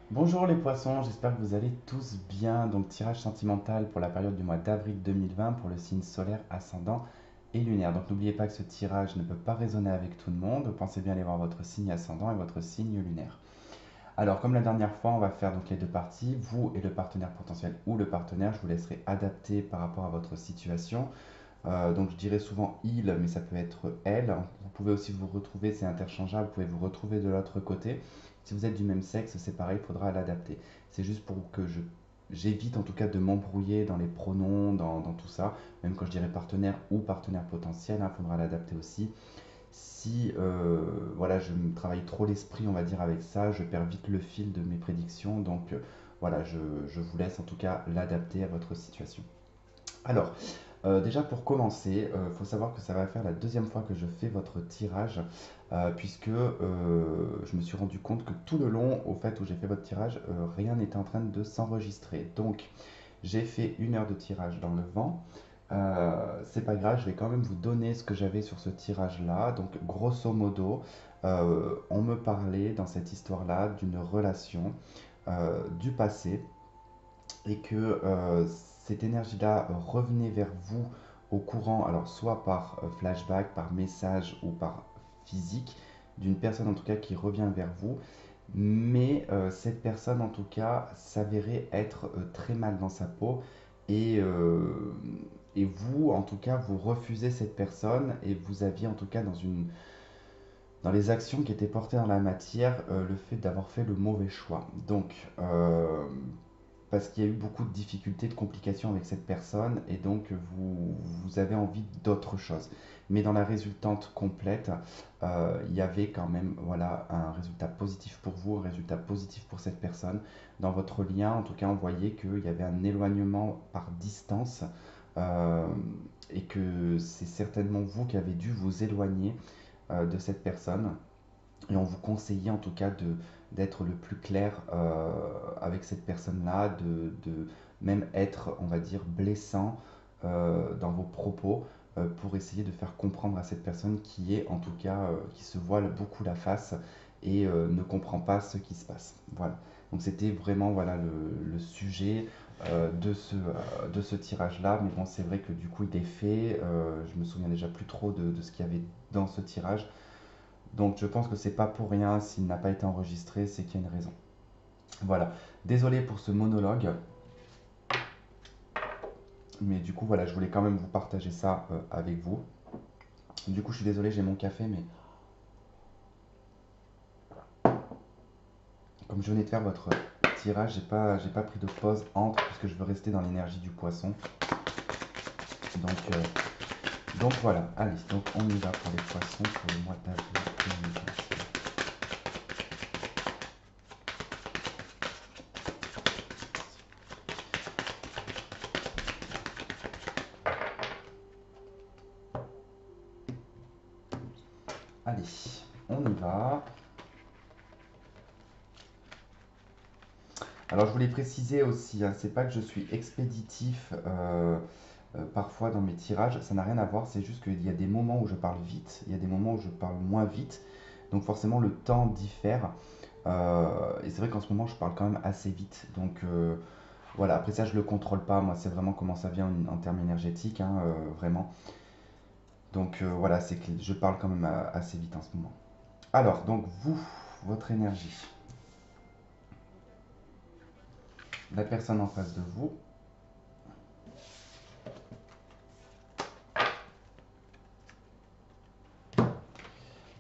Bonjour les poissons, j'espère que vous allez tous bien. Donc tirage sentimental pour la période du mois d'avril 2020 pour le signe solaire, ascendant et lunaire. Donc n'oubliez pas que ce tirage ne peut pas résonner avec tout le monde. Pensez bien aller voir votre signe ascendant et votre signe lunaire. Alors comme la dernière fois, on va faire donc les deux parties, vous et le partenaire potentiel ou le partenaire. Je vous laisserai adapter par rapport à votre situation. Donc je dirais souvent il, mais ça peut être elle. Vous pouvez aussi vous retrouver, c'est interchangeable, vous pouvez vous retrouver de l'autre côté. Si vous êtes du même sexe, c'est pareil, il faudra l'adapter. C'est juste pour que j'évite en tout cas de m'embrouiller dans les pronoms, dans tout ça. Même quand je dirais partenaire ou partenaire potentiel, il faudra l'adapter aussi. Si voilà, je me travaille trop l'esprit, on va dire, avec ça, je perds vite le fil de mes prédictions. Donc voilà, je vous laisse en tout cas l'adapter à votre situation. Alors, déjà pour commencer, il faut savoir que ça va faire la deuxième fois que je fais votre tirage, puisque je me suis rendu compte que tout le long, au fait où j'ai fait votre tirage, rien n'était en train de s'enregistrer. Donc, j'ai fait 1 heure de tirage dans le vent. C'est pas grave, je vais quand même vous donner ce que j'avais sur ce tirage-là. Donc, grosso modo, on me parlait dans cette histoire-là d'une relation du passé et que cette énergie-là revenait vers vous au courant, alors soit par flashback, par message ou par physique, d'une personne en tout cas qui revient vers vous, mais cette personne en tout cas s'avérait être très mal dans sa peau et, euh, et vous en tout cas vous refusez cette personne et vous aviez en tout cas dans les actions qui étaient portées dans la matière le fait d'avoir fait le mauvais choix. Donc parce qu'il y a eu beaucoup de difficultés, de complications avec cette personne, et donc vous avez envie d'autre chose. Mais dans la résultante complète, il y avait quand même voilà, un résultat positif pour vous, un résultat positif pour cette personne. Dans votre lien, en tout cas, on voyait qu'il y avait un éloignement par distance, euh, et que c'est certainement vous qui avez dû vous éloigner de cette personne. Et on vous conseillait en tout cas d'être le plus clair avec cette personne-là, de même être, on va dire, blessant dans vos propos pour essayer de faire comprendre à cette personne qui est en tout cas, qui se voile beaucoup la face et ne comprend pas ce qui se passe. Voilà. Donc c'était vraiment voilà, le sujet de ce tirage-là. Mais bon, c'est vrai que du coup, il est fait. Je me souviens déjà plus trop de ce qu'il y avait dans ce tirage. Donc je pense que c'est pas pour rien s'il n'a pas été enregistré, c'est qu'il y a une raison. Voilà. Désolé pour ce monologue, mais du coup voilà, je voulais quand même vous partager ça avec vous. Du coup, je suis désolé, j'ai mon café, mais comme je venais de faire votre tirage, j'ai pas pris de pause entre puisque je veux rester dans l'énergie du poisson. Donc voilà. Allez, donc on y va pour les poissons pour le mois d'avril 2020. Allez, on y va. Alors je voulais préciser aussi, hein, c'est pas que je suis expéditif parfois dans mes tirages, ça n'a rien à voir, c'est juste qu'il y a des moments où je parle vite, il y a des moments où je parle moins vite, donc forcément le temps diffère. Et c'est vrai qu'en ce moment je parle quand même assez vite, donc voilà, après ça je le contrôle pas, moi c'est vraiment comment ça vient en termes énergétiques, hein, vraiment. Donc voilà, c'est que je parle quand même assez vite en ce moment. Alors, donc vous, votre énergie, la personne en face de vous,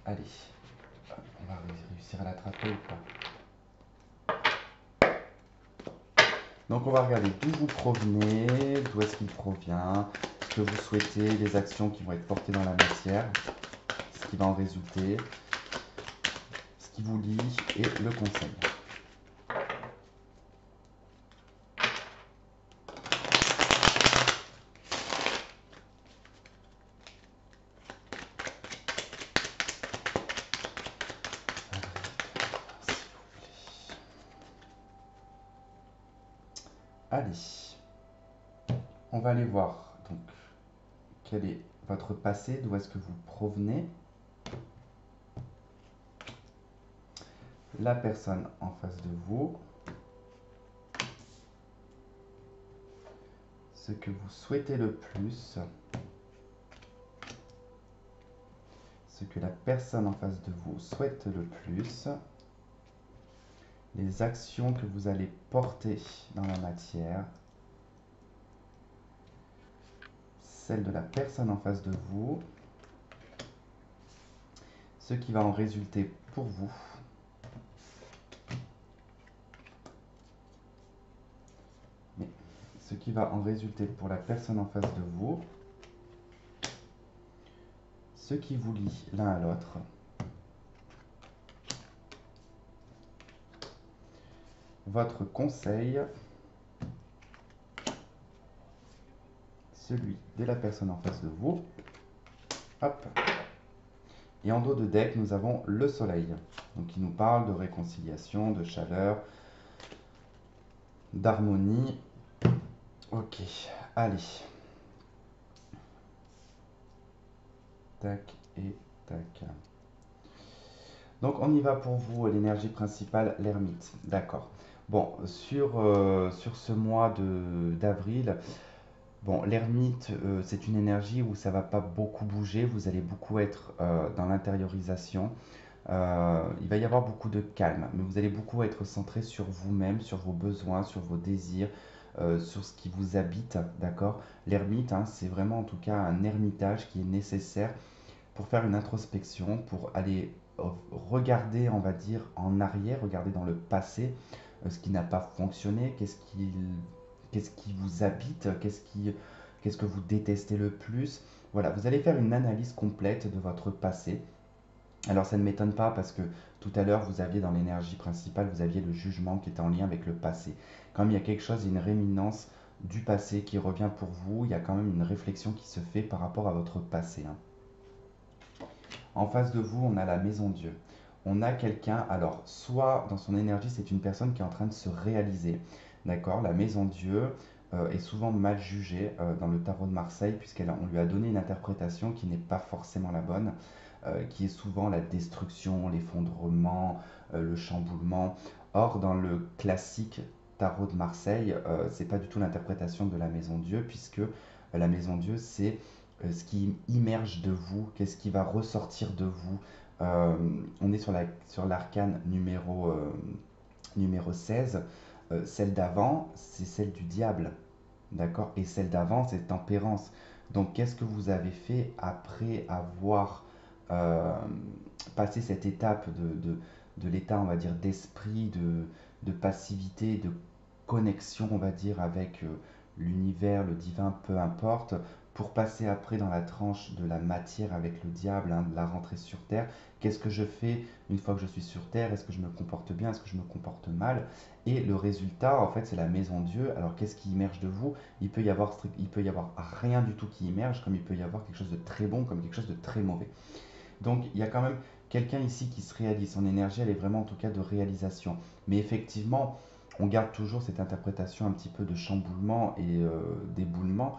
allez, on va réussir à l'attraper ou pas. Donc on va regarder d'où vous provenez, d'où est-ce qu'il provient, ce que vous souhaitez, les actions qui vont être portées dans la matière, ce qui va en résulter, ce qui vous lie et le conseil. Allez, on va aller voir donc quel est votre passé, d'où est-ce que vous provenez, la personne en face de vous. ce que vous souhaitez le plus, ce que la personne en face de vous souhaite le plus, les actions que vous allez porter dans la matière, celle de la personne en face de vous, ce qui va en résulter pour vous, mais ce qui va en résulter pour la personne en face de vous, ce qui vous lie l'un à l'autre, votre conseil, celui de la personne en face de vous. Hop. Et en dos de deck, nous avons le soleil, donc qui nous parle de réconciliation, de chaleur, d'harmonie. Ok, allez. Tac et tac. Donc on y va pour vous, l'énergie principale, l'ermite. D'accord. Bon, sur ce mois d'avril, bon, l'ermite, c'est une énergie où ça va pas beaucoup bouger, vous allez beaucoup être dans l'intériorisation. Il va y avoir beaucoup de calme, mais vous allez beaucoup être centré sur vous-même, sur vos besoins, sur vos désirs, sur ce qui vous habite, d'accord? L'ermite, hein, c'est vraiment en tout cas un ermitage qui est nécessaire pour faire une introspection, pour aller regarder, on va dire, en arrière, regarder dans le passé, ce qui n'a pas fonctionné, qu'est-ce qui vous habite, qu'est-ce que vous détestez le plus. Voilà, vous allez faire une analyse complète de votre passé. Alors ça ne m'étonne pas parce que tout à l'heure, vous aviez dans l'énergie principale, vous aviez le jugement qui était en lien avec le passé. Comme il y a quelque chose, une réminence du passé qui revient pour vous, il y a quand même une réflexion qui se fait par rapport à votre passé, hein. En face de vous, on a la maison Dieu. On a quelqu'un, alors, soit dans son énergie, c'est une personne qui est en train de se réaliser. D'accord? La maison Dieu est souvent mal jugée dans le tarot de Marseille, puisqu'on lui a donné une interprétation qui n'est pas forcément la bonne, qui est souvent la destruction, l'effondrement, le chamboulement. Or, dans le classique tarot de Marseille, c'est pas du tout l'interprétation de la maison Dieu, puisque la maison Dieu, c'est ce qui immerge de vous, qu'est-ce qui va ressortir de vous. Euh, on est sur l'arcane numéro 16. Celle d'avant, c'est celle du diable. D'accord? Et celle d'avant, c'est tempérance. Donc, qu'est-ce que vous avez fait après avoir euh, passé cette étape de l'état, on va dire, d'esprit, de passivité, de connexion, on va dire, avec l'univers, le divin, peu importe, pour passer après dans la tranche de la matière avec le diable, hein, de la rentrée sur Terre. Qu'est-ce que je fais une fois que je suis sur Terre? Est-ce que je me comporte bien? Est-ce que je me comporte mal? Et le résultat, en fait, c'est la maison Dieu. Alors, qu'est-ce qui immerge de vous? Il peut y avoir rien du tout qui immerge, comme il peut y avoir quelque chose de très bon, comme quelque chose de très mauvais. Donc, il y a quand même quelqu'un ici qui se réalise. Son énergie, elle est vraiment en tout cas de réalisation. Mais effectivement, on garde toujours cette interprétation un petit peu de chamboulement et d'éboulement.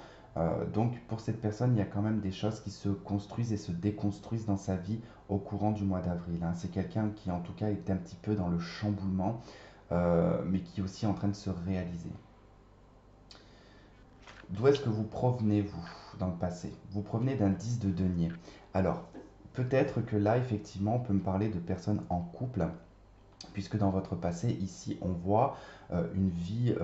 Donc, pour cette personne, il y a quand même des choses qui se construisent et se déconstruisent dans sa vie au courant du mois d'avril, hein. C'est quelqu'un qui, en tout cas, est un petit peu dans le chamboulement, mais qui est aussi en train de se réaliser. D'où est-ce que vous provenez, vous, dans le passé? Vous provenez d'un 10 de denier. Alors, peut-être que là, effectivement, on peut me parler de personnes en couple, puisque dans votre passé, ici, on voit une vie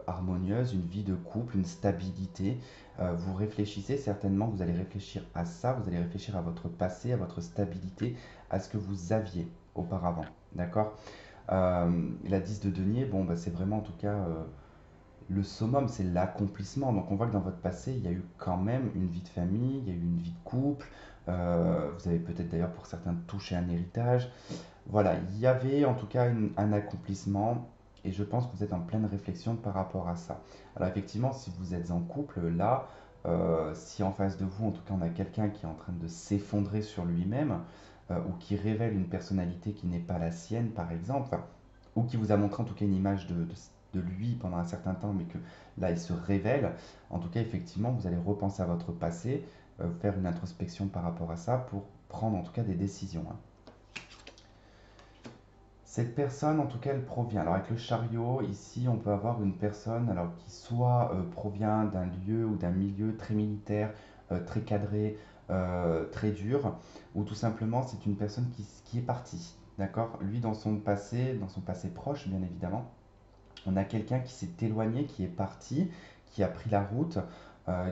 harmonieuse, une vie de couple, une stabilité. Vous réfléchissez certainement, vous allez réfléchir à ça, vous allez réfléchir à votre passé, à votre stabilité, à ce que vous aviez auparavant. D'accord? La 10 de denier, bon, bah, c'est vraiment en tout cas le summum, c'est l'accomplissement. Donc on voit que dans votre passé, il y a eu quand même une vie de famille, il y a eu une vie de couple. Vous avez peut-être d'ailleurs pour certains touché un héritage. Voilà, il y avait en tout cas un accomplissement et je pense que vous êtes en pleine réflexion par rapport à ça. Alors effectivement, si vous êtes en couple, là, si en face de vous, en tout cas, on a quelqu'un qui est en train de s'effondrer sur lui-même ou qui révèle une personnalité qui n'est pas la sienne, par exemple, enfin, ou qui vous a montré en tout cas une image de lui pendant un certain temps, mais que là, il se révèle, en tout cas, effectivement, vous allez repenser à votre passé, faire une introspection par rapport à ça pour prendre en tout cas des décisions, hein. Cette personne, en tout cas, elle provient. Alors avec le chariot, ici, on peut avoir une personne alors qui soit provient d'un lieu ou d'un milieu très militaire, très cadré, très dur, ou tout simplement c'est une personne qui est partie. D'accord? Lui, dans son passé proche, bien évidemment, on a quelqu'un qui s'est éloigné, qui est parti, qui a pris la route,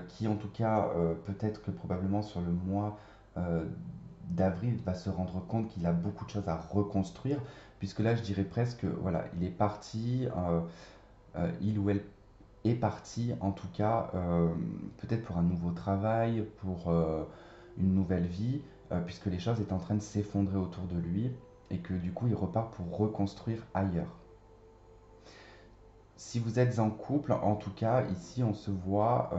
qui en tout cas, peut-être que probablement sur le mois euh, d'avril, va se rendre compte qu'il a beaucoup de choses à reconstruire, puisque là, je dirais presque, voilà, il est parti, il ou elle est parti, en tout cas, peut-être pour un nouveau travail, pour une nouvelle vie, puisque les choses étaient en train de s'effondrer autour de lui, et que du coup, il repart pour reconstruire ailleurs. Si vous êtes en couple, en tout cas, ici, on se voit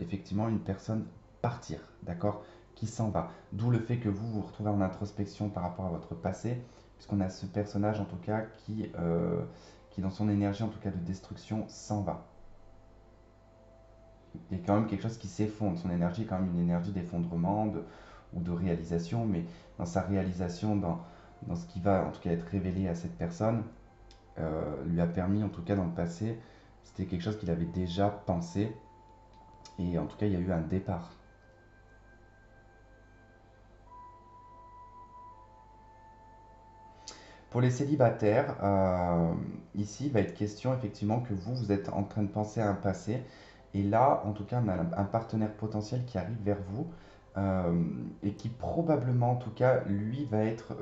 effectivement une personne partir, d'accord, qui s'en va. D'où le fait que vous vous retrouvez en introspection par rapport à votre passé, puisqu'on a ce personnage, en tout cas, qui dans son énergie, en tout cas, de destruction, s'en va. Il y a quand même quelque chose qui s'effondre. Son énergie est quand même une énergie d'effondrement ou de réalisation, mais dans sa réalisation, dans ce qui va, en tout cas, être révélé à cette personne, lui a permis, en tout cas dans le passé, c'était quelque chose qu'il avait déjà pensé, et en tout cas il y a eu un départ. Pour les célibataires, ici il va être question effectivement que vous êtes en train de penser à un passé, et là en tout cas on a un partenaire potentiel qui arrive vers vous, et qui probablement en tout cas lui va être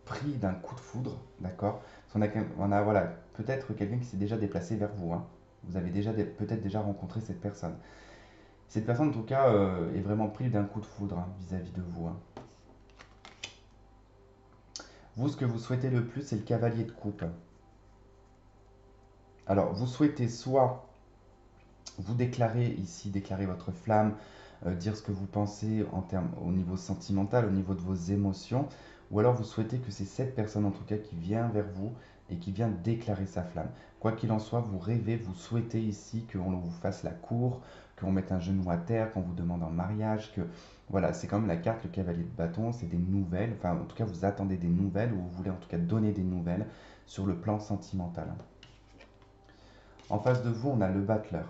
pris d'un coup de foudre, d'accord? Parce qu'on a, on a voilà, peut-être quelqu'un qui s'est déjà déplacé vers vous, hein. Vous avez déjà peut-être déjà rencontré cette personne. Cette personne, en tout cas, est vraiment prise d'un coup de foudre, hein, vis-à-vis de vous, hein. Vous, ce que vous souhaitez le plus, c'est le cavalier de coupe. Alors, vous souhaitez soit vous déclarer ici, déclarer votre flamme, dire ce que vous pensez en termes, au niveau sentimental, au niveau de vos émotions, ou alors vous souhaitez que c'est cette personne, en tout cas, qui vient vers vous et qui vient déclarer sa flamme. Quoi qu'il en soit, vous rêvez, vous souhaitez ici qu'on vous fasse la cour, qu'on mette un genou à terre, qu'on vous demande en mariage, que voilà, c'est comme la carte, le cavalier de bâton, c'est des nouvelles, enfin en tout cas vous attendez des nouvelles, ou vous voulez en tout cas donner des nouvelles sur le plan sentimental. En face de vous, on a le battleur.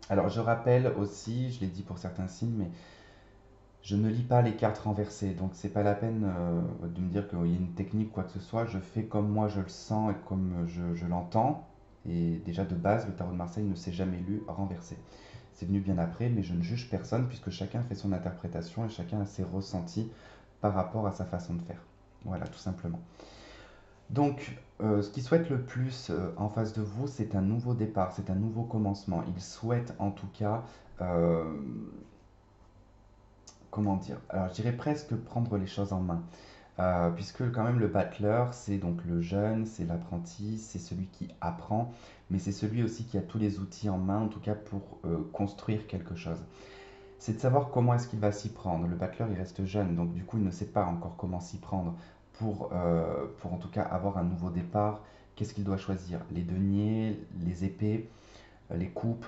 Alors je rappelle aussi, je l'ai dit pour certains signes, mais je ne lis pas les cartes renversées, donc c'est pas la peine de me dire qu'il y a une technique ou quoi que ce soit. Je fais comme moi je le sens et comme je l'entends. Et déjà de base, le tarot de Marseille ne s'est jamais lu renversé. C'est venu bien après, mais je ne juge personne puisque chacun fait son interprétation et chacun a ses ressentis par rapport à sa façon de faire. Voilà, tout simplement. Donc, ce qu'il souhaite le plus en face de vous, c'est un nouveau départ, c'est un nouveau commencement. Il souhaite en tout cas, euh, comment dire, alors je dirais presque prendre les choses en main. Puisque quand même le battler, c'est donc le jeune, c'est l'apprenti, c'est celui qui apprend, mais c'est celui aussi qui a tous les outils en main, en tout cas pour construire quelque chose. C'est de savoir comment est-ce qu'il va s'y prendre. Le battler, il reste jeune, donc du coup, il ne sait pas encore comment s'y prendre pour en tout cas avoir un nouveau départ. Qu'est-ce qu'il doit choisir? Les deniers, les épées, les coupes,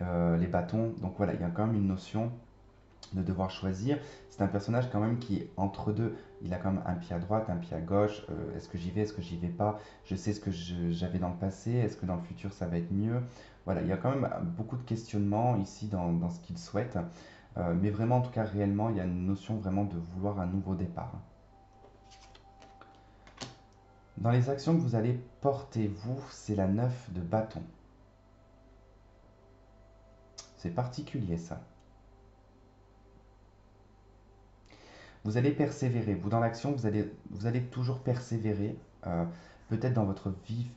les bâtons. Donc voilà, il y a quand même une notion de devoir choisir. C'est un personnage quand même qui est entre deux. Il a quand même un pied à droite, un pied à gauche. Est-ce que j'y vais, est-ce que j'y vais pas? Je sais ce que j'avais dans le passé. Est-ce que dans le futur ça va être mieux? Voilà, il y a quand même beaucoup de questionnements ici dans ce qu'il souhaite. Mais vraiment, en tout cas, réellement, il y a une notion vraiment de vouloir un nouveau départ. Dans les actions que vous allez porter, vous, c'est la 9 de bâton. C'est particulier ça. Vous allez persévérer. Vous, dans l'action, vous allez toujours persévérer, euh, peut-être dans votre vie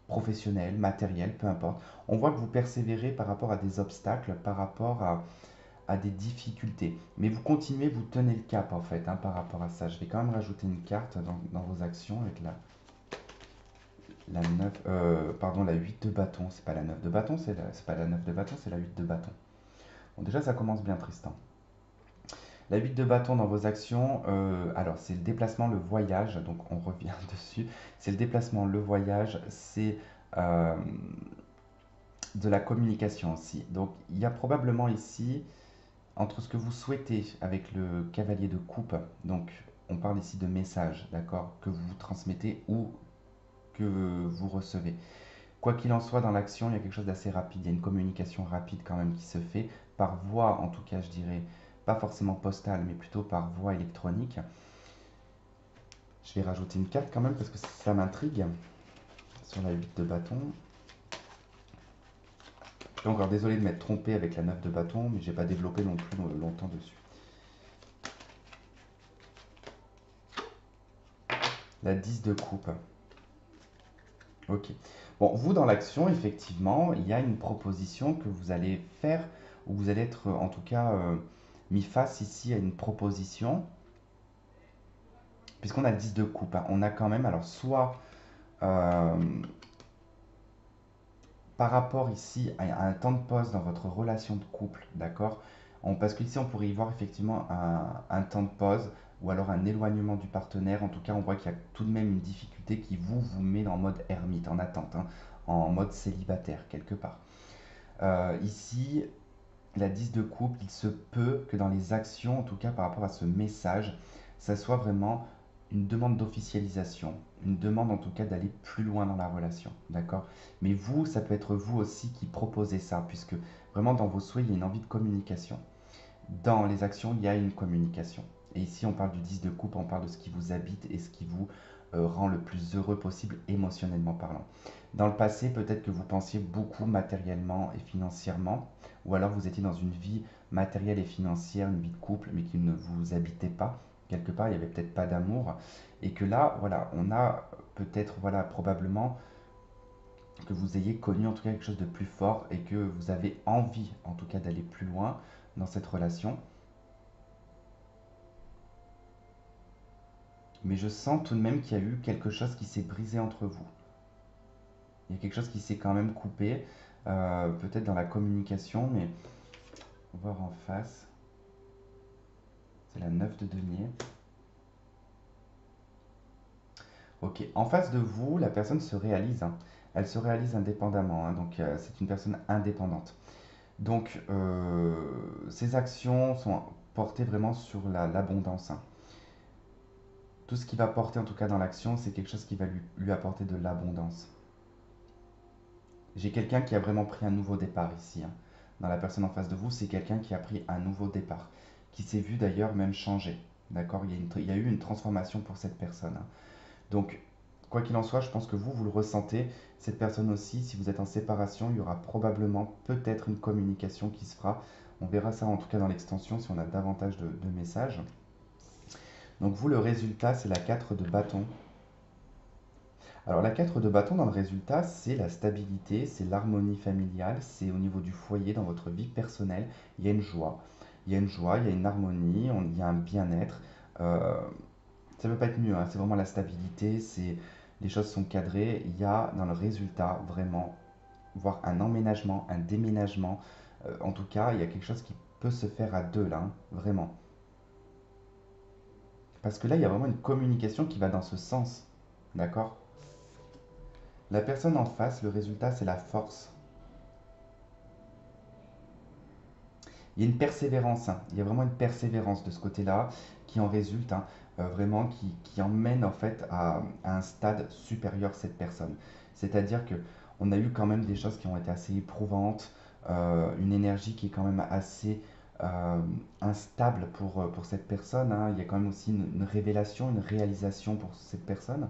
professionnelle, matérielle, peu importe. On voit que vous persévérez par rapport à des obstacles, par rapport à des difficultés. Mais vous continuez, vous tenez le cap en fait, hein, par rapport à ça. Je vais quand même rajouter une carte dans vos actions avec la 9, pardon, la 8 de bâton. C'est pas la 9 de bâton, c'est pas la 9 de bâton, c'est la 8 de bâton. Bon, déjà, ça commence bien, Tristan. La 8 de bâton dans vos actions, alors c'est le déplacement, le voyage, donc on revient dessus. C'est le déplacement, le voyage, c'est euh, de la communication aussi. Donc il y a probablement ici, entre ce que vous souhaitez avec le cavalier de coupe, donc on parle ici de messages, d'accord, que vous transmettez ou que vous recevez. Quoi qu'il en soit, dans l'action, il y a quelque chose d'assez rapide. Il y a une communication rapide quand même qui se fait par voie, en tout cas, je dirais, pas forcément postale, mais plutôt par voie électronique. Je vais rajouter une carte quand même parce que ça m'intrigue sur la 8 de bâton. Je suis encore désolé de m'être trompé avec la 9 de bâton, mais j'ai pas développé non plus longtemps dessus. La 10 de coupe. Ok. Bon, vous dans l'action, effectivement, il y a une proposition que vous allez faire, ou vous allez être en tout cas mis face ici à une proposition, puisqu'on a le 10 de coupe, hein. On a quand même, alors soit euh, par rapport ici à un temps de pause dans votre relation de couple, d'accord? Parce qu'ici on pourrait y voir effectivement un temps de pause ou alors un éloignement du partenaire. En tout cas, on voit qu'il y a tout de même une difficulté qui vous met en mode ermite, en attente, hein, en mode célibataire quelque part. Ici, la 10 de couple, il se peut que dans les actions, en tout cas par rapport à ce message, ça soit vraiment une demande d'officialisation, une demande en tout cas d'aller plus loin dans la relation, d'accord? Mais vous, ça peut être vous aussi qui proposez ça, puisque vraiment dans vos souhaits, il y a une envie de communication. Dans les actions, il y a une communication. Et ici, on parle du 10 de coupe, on parle de ce qui vous habite et ce qui vous rend le plus heureux possible émotionnellement parlant. Dans le passé, peut-être que vous pensiez beaucoup matériellement et financièrement, ou alors vous étiez dans une vie matérielle et financière, une vie de couple, mais qui ne vous habitait pas. Quelque part, il n'y avait peut-être pas d'amour. Et que là, voilà, on a peut-être, voilà, probablement que vous ayez connu en tout cas quelque chose de plus fort et que vous avez envie en tout cas d'aller plus loin dans cette relation. Mais je sens tout de même qu'il y a eu quelque chose qui s'est brisé entre vous. Il y a quelque chose qui s'est quand même coupé, peut-être dans la communication, mais voir en face. C'est la 9 de denier. Ok, en face de vous, la personne se réalise, hein. Elle se réalise indépendamment, hein, donc c'est une personne indépendante. Donc ses actions sont portées vraiment sur l'abondance, hein. Tout ce qui va porter en tout cas dans l'action, c'est quelque chose qui va lui apporter de l'abondance. J'ai quelqu'un qui a vraiment pris un nouveau départ ici, hein. Dans la personne en face de vous, c'est quelqu'un qui a pris un nouveau départ, qui s'est vu d'ailleurs même changer. D'accord, il y a eu une transformation pour cette personne, hein. Donc, quoi qu'il en soit, je pense que vous le ressentez. Cette personne aussi, si vous êtes en séparation, il y aura probablement peut-être une communication qui se fera. On verra ça en tout cas dans l'extension si on a davantage de messages. Donc vous, le résultat, c'est la 4 de bâton. Alors la 4 de bâton dans le résultat, c'est la stabilité, c'est l'harmonie familiale, c'est au niveau du foyer, dans votre vie personnelle, il y a une joie. Il y a une joie, il y a une harmonie, il y a un bien-être. Euh, Ça ne peut pas être mieux, hein. C'est vraiment la stabilité, les choses sont cadrées. Il y a dans le résultat vraiment, voire un emménagement, un déménagement. En tout cas, il y a quelque chose qui peut se faire à deux là, hein, vraiment. Parce que là, il y a vraiment une communication qui va dans ce sens. D'accord? La personne en face, le résultat, c'est la force. Il y a une persévérance, hein. Il y a vraiment une persévérance de ce côté-là qui en résulte, hein, vraiment qui emmène en fait à un stade supérieur cette personne. C'est-à-dire que on a eu quand même des choses qui ont été assez éprouvantes, une énergie qui est quand même assez instable pour cette personne, hein. Il y a quand même aussi une révélation, une réalisation pour cette personne.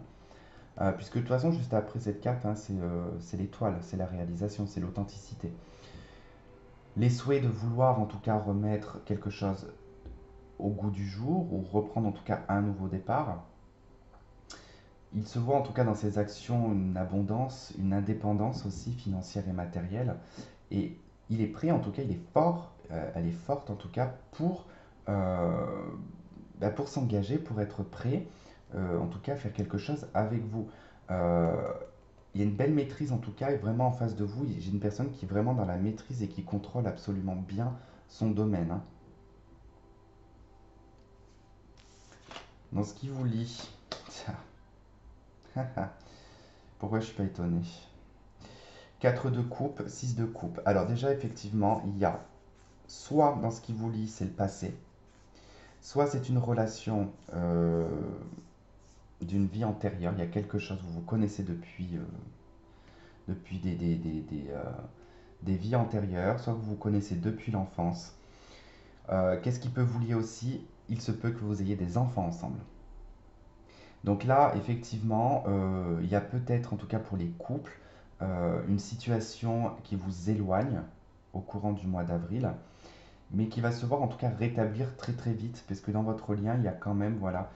Puisque de toute façon, juste après cette carte, hein, c'est l'étoile, c'est la réalisation, c'est l'authenticité. Les souhaits de vouloir en tout cas remettre quelque chose au goût du jour ou reprendre en tout cas un nouveau départ. Il se voit en tout cas dans ses actions une abondance, une indépendance aussi financière et matérielle. Et il est prêt, en tout cas, il est fort, elle est forte en tout cas euh, pour s'engager, pour être prêt, en tout cas, à faire quelque chose avec vous. Euh, il y a une belle maîtrise en tout cas, et vraiment en face de vous, j'ai une personne qui est vraiment dans la maîtrise et qui contrôle absolument bien son domaine, hein. Dans ce qui vous lie, tiens, pourquoi je suis pas étonné? 4 de coupe, 6 de coupe. Alors déjà, effectivement, il y a soit dans ce qui vous lie, c'est le passé, Soit c'est une relation d'une vie antérieure, il y a quelque chose, vous vous connaissez depuis des vies antérieures, soit vous vous connaissez depuis l'enfance. Qu'est-ce qui peut vous lier aussi? Il se peut que vous ayez des enfants ensemble. Donc là, effectivement, il y a peut-être, en tout cas pour les couples, une situation qui vous éloigne au courant du mois d'avril, mais qui va se voir en tout cas rétablir très très vite, parce que dans votre lien, il y a quand même, voilà,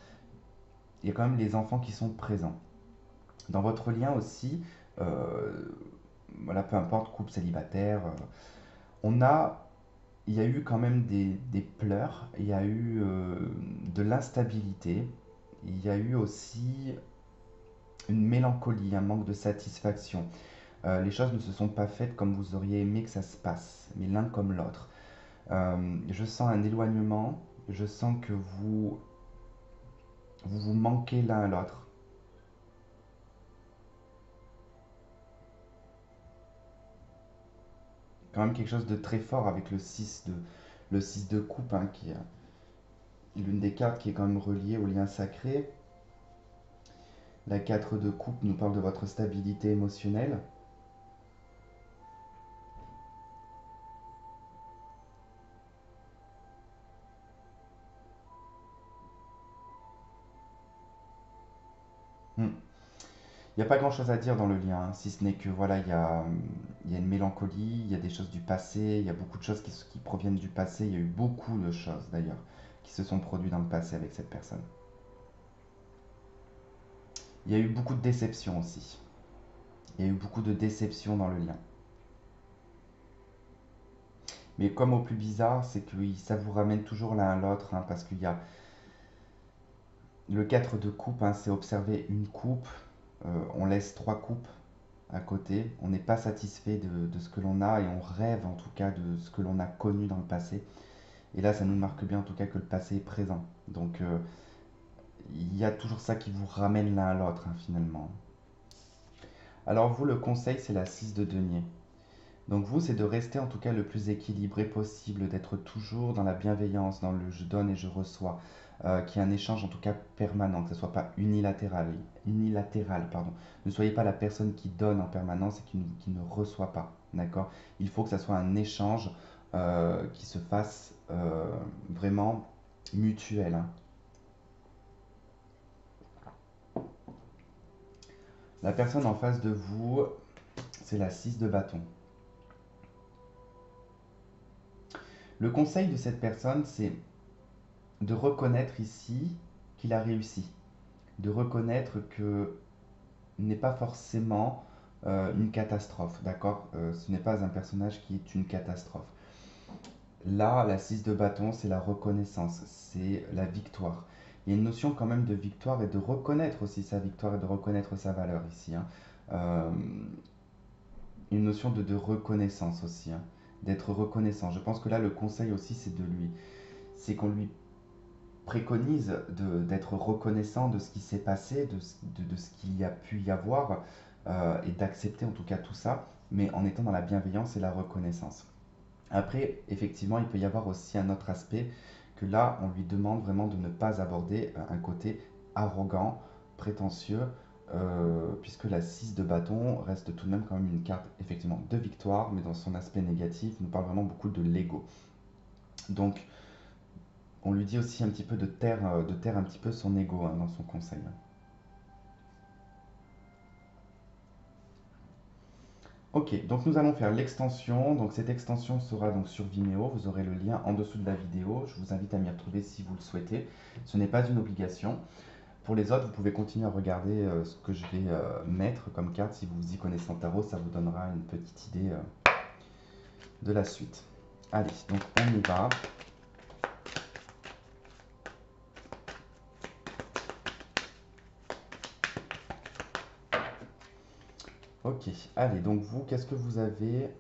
il y a quand même les enfants qui sont présents. Dans votre lien aussi, euh, voilà, peu importe, couple célibataire, on a, il y a eu quand même des pleurs, il y a eu de l'instabilité, il y a eu aussi une mélancolie, un manque de satisfaction. Les choses ne se sont pas faites comme vous auriez aimé que ça se passe, mais l'un comme l'autre. Je sens un éloignement, je sens que vous manquez l'un à l'autre. Quand même quelque chose de très fort avec le 6 de coupe, hein, qui est l'une des cartes qui est quand même reliée au lien sacré. La 4 de coupe nous parle de votre stabilité émotionnelle. Hmm. Il n'y a pas grand-chose à dire dans le lien, hein, si ce n'est que voilà, il y a une mélancolie, il y a des choses du passé, il y a beaucoup de choses qui proviennent du passé. Il y a eu beaucoup de choses d'ailleurs qui se sont produites dans le passé avec cette personne. Il y a eu beaucoup de déceptions aussi. Il y a eu beaucoup de déceptions dans le lien. Mais comme au plus bizarre, c'est que oui, ça vous ramène toujours l'un à l'autre, hein, parce qu'il y a le 4 de coupe, hein, c'est observer une coupe, on laisse trois coupes à côté, on n'est pas satisfait de ce que l'on a et on rêve en tout cas de ce que l'on a connu dans le passé. Et là, ça nous marque bien en tout cas que le passé est présent. Donc il y a toujours ça qui vous ramène l'un à l'autre, hein, finalement. Alors vous, le conseil, c'est la 6 de denier. Donc vous, c'est de rester en tout cas le plus équilibré possible, d'être toujours dans la bienveillance, dans le je donne et je reçois, qu'il y ait un échange en tout cas permanent, que ce ne soit pas unilatéral, pardon. Ne soyez pas la personne qui donne en permanence et qui ne reçoit pas, d'accord? Il faut que ça soit un échange qui se fasse vraiment mutuel, hein. La personne en face de vous, c'est la 6 de bâton. Le conseil de cette personne, c'est de reconnaître ici qu'il a réussi, de reconnaître que n'est pas forcément une catastrophe, d'accord? Ce n'est pas un personnage qui est une catastrophe. Là, la 6 de bâton, c'est la reconnaissance, c'est la victoire. Il y a une notion quand même de victoire et de reconnaître aussi sa victoire et de reconnaître sa valeur ici, hein. Euh, une notion de reconnaissance aussi, hein, d'être reconnaissant. Je pense que là, le conseil aussi, c'est qu'on lui préconise d'être reconnaissant de ce qui s'est passé, de ce qu'il y a pu y avoir, et d'accepter en tout cas tout ça, mais en étant dans la bienveillance et la reconnaissance. Après, effectivement, il peut y avoir aussi un autre aspect que là, on lui demande vraiment de ne pas aborder un côté arrogant, prétentieux, puisque la 6 de bâton reste tout de même quand même une carte effectivement de victoire, mais dans son aspect négatif, nous parle vraiment beaucoup de l'ego. Donc, on lui dit aussi un petit peu de taire un petit peu son ego, hein, dans son conseil. Ok, donc nous allons faire l'extension. Donc cette extension sera donc sur Vimeo. Vous aurez le lien en dessous de la vidéo. Je vous invite à m'y retrouver si vous le souhaitez. Ce n'est pas une obligation. Pour les autres, vous pouvez continuer à regarder ce que je vais mettre comme carte. Si vous vous y connaissez en tarot, ça vous donnera une petite idée de la suite. Allez, donc on y va. Ok, allez, donc vous, qu'est-ce que vous avez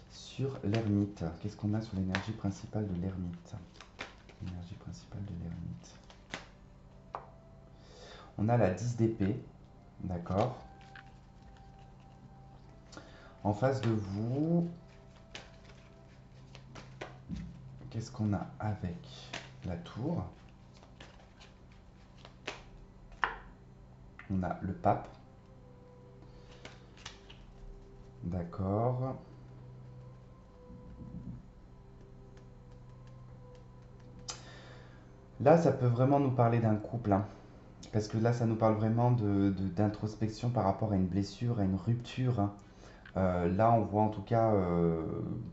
sur l'ermite? Qu'est-ce qu'on a sur l'énergie principale de l'ermite? L'énergie principale de l'ermite. On a la 10 d'épée, d'accord. En face de vous, qu'est-ce qu'on a avec? la tour. On a le pape. D'accord. Là, ça peut vraiment nous parler d'un couple, hein. Parce que là, ça nous parle vraiment d'introspection par rapport à une blessure, à une rupture, hein. Là, on voit en tout cas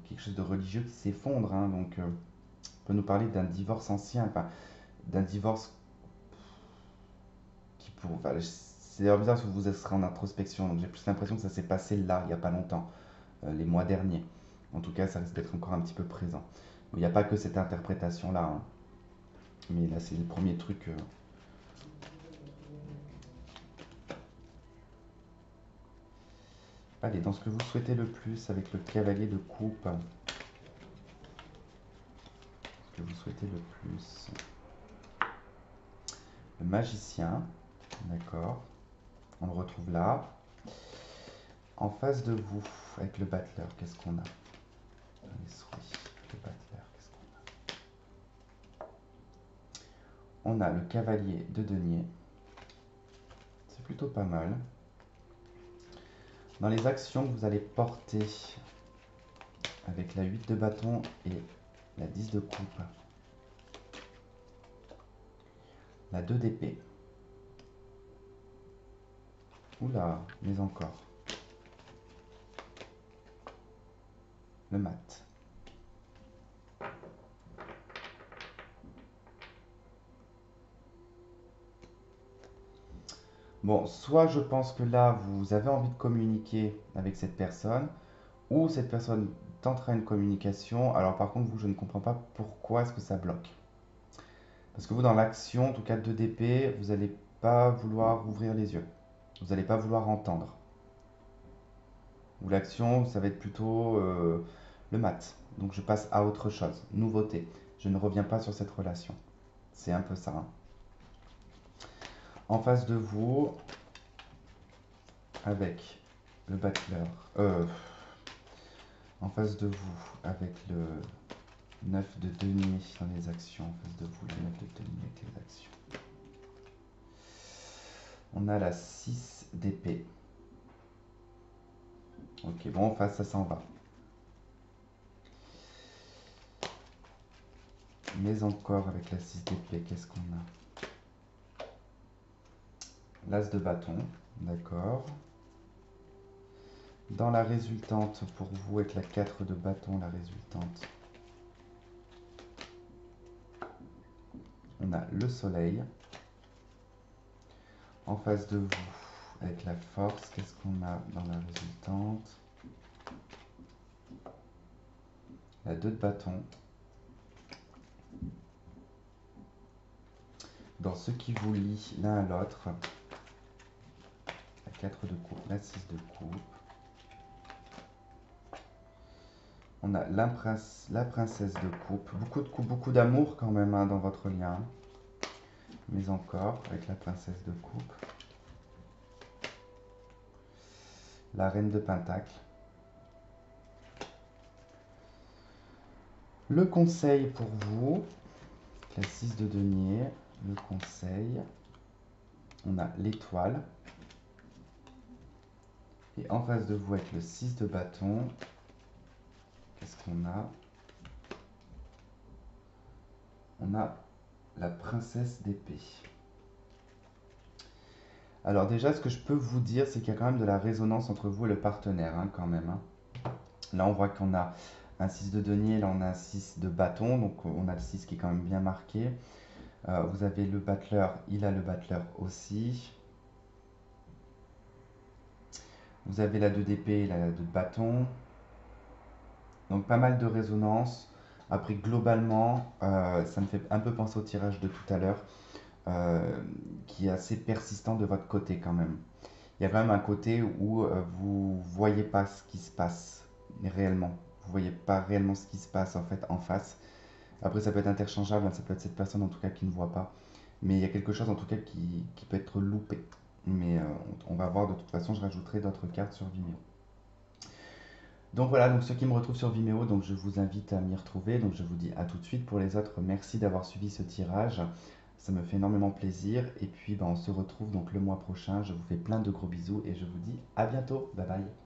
quelque chose de religieux qui s'effondre, hein. Donc, on peut nous parler d'un divorce ancien, enfin, d'un divorce qui pour... Enfin, c'est bizarre parce que vous serez en introspection, donc j'ai plus l'impression que ça s'est passé là, il n'y a pas longtemps, les mois derniers. En tout cas, ça risque d'être encore un petit peu présent. Il n'y a pas que cette interprétation-là, hein. Mais là, c'est le premier truc. Allez, dans ce que vous souhaitez le plus avec le cavalier de coupe, ce que vous souhaitez le plus. Le magicien, d'accord. On le retrouve là. En face de vous, avec le battleur, qu'est-ce qu'on a? Les souris, le battleur, qu'est-ce qu'on a? On a le cavalier de denier. C'est plutôt pas mal. Dans les actions que vous allez porter avec la 8 de bâton et la 10 de coupe, la 2 d'épée. Oula, mais encore. Le mat. Bon, soit je pense que là, vous avez envie de communiquer avec cette personne, ou cette personne tentera une communication. Alors par contre, vous, je ne comprends pas pourquoi est-ce que ça bloque. Parce que vous, dans l'action, en tout cas 2 d'épée, vous n'allez pas vouloir ouvrir les yeux. Vous n'allez pas vouloir entendre. Ou l'action, ça va être plutôt le mat. Donc je passe à autre chose. Nouveauté. Je ne reviens pas sur cette relation. C'est un peu ça, hein. En face de vous, avec le battleur. En face de vous, avec le 9 de denier dans les actions. En face de vous, le 9 de denier avec les actions. On a la 6 d'épée. Ok, bon, en face, ça s'en va. Mais encore avec la 6 d'épée, qu'est-ce qu'on a? L'as de bâton, d'accord. Dans la résultante, pour vous, avec la 4 de bâton, la résultante, on a le soleil. En face de vous, avec la force, qu'est-ce qu'on a dans la résultante? La 2 de bâton. Dans ce qui vous lie l'un à l'autre, la 4 de coupe, la 6 de coupe. On a la princesse de coupe. Beaucoup de coupe, beaucoup d'amour quand même, hein, dans votre lien. Mais encore, avec la princesse de coupe. La reine de pentacle. Le conseil pour vous, la 6 de denier, le conseil. On a l'étoile. Et en face de vous, avec le 6 de bâton, qu'est-ce qu'on a? On a la princesse d'épée. Alors déjà, ce que je peux vous dire, c'est qu'il y a quand même de la résonance entre vous et le partenaire, hein, quand même, hein. Là, on voit qu'on a un 6 de denier, là on a un 6 de bâton, donc on a le 6 qui est quand même bien marqué. Vous avez le battleur, il a le battleur aussi. Vous avez la 2 d'épée et la 2 de bâton. Donc pas mal de résonance. Après, globalement, ça me fait un peu penser au tirage de tout à l'heure, qui est assez persistant de votre côté quand même. Il y a quand même un côté où vous voyez pas ce qui se passe réellement. Vous voyez pas réellement ce qui se passe en fait en face. Après, ça peut être interchangeable, hein, ça peut être cette personne en tout cas qui ne voit pas. Mais il y a quelque chose en tout cas qui peut être loupé. Mais on va voir de toute façon, je rajouterai d'autres cartes sur Vimeo. Donc voilà, donc ceux qui me retrouvent sur Vimeo, donc je vous invite à m'y retrouver. Donc je vous dis à tout de suite. Pour les autres, merci d'avoir suivi ce tirage. Ça me fait énormément plaisir. Et puis on se retrouve donc le mois prochain. Je vous fais plein de gros bisous et je vous dis à bientôt. Bye bye.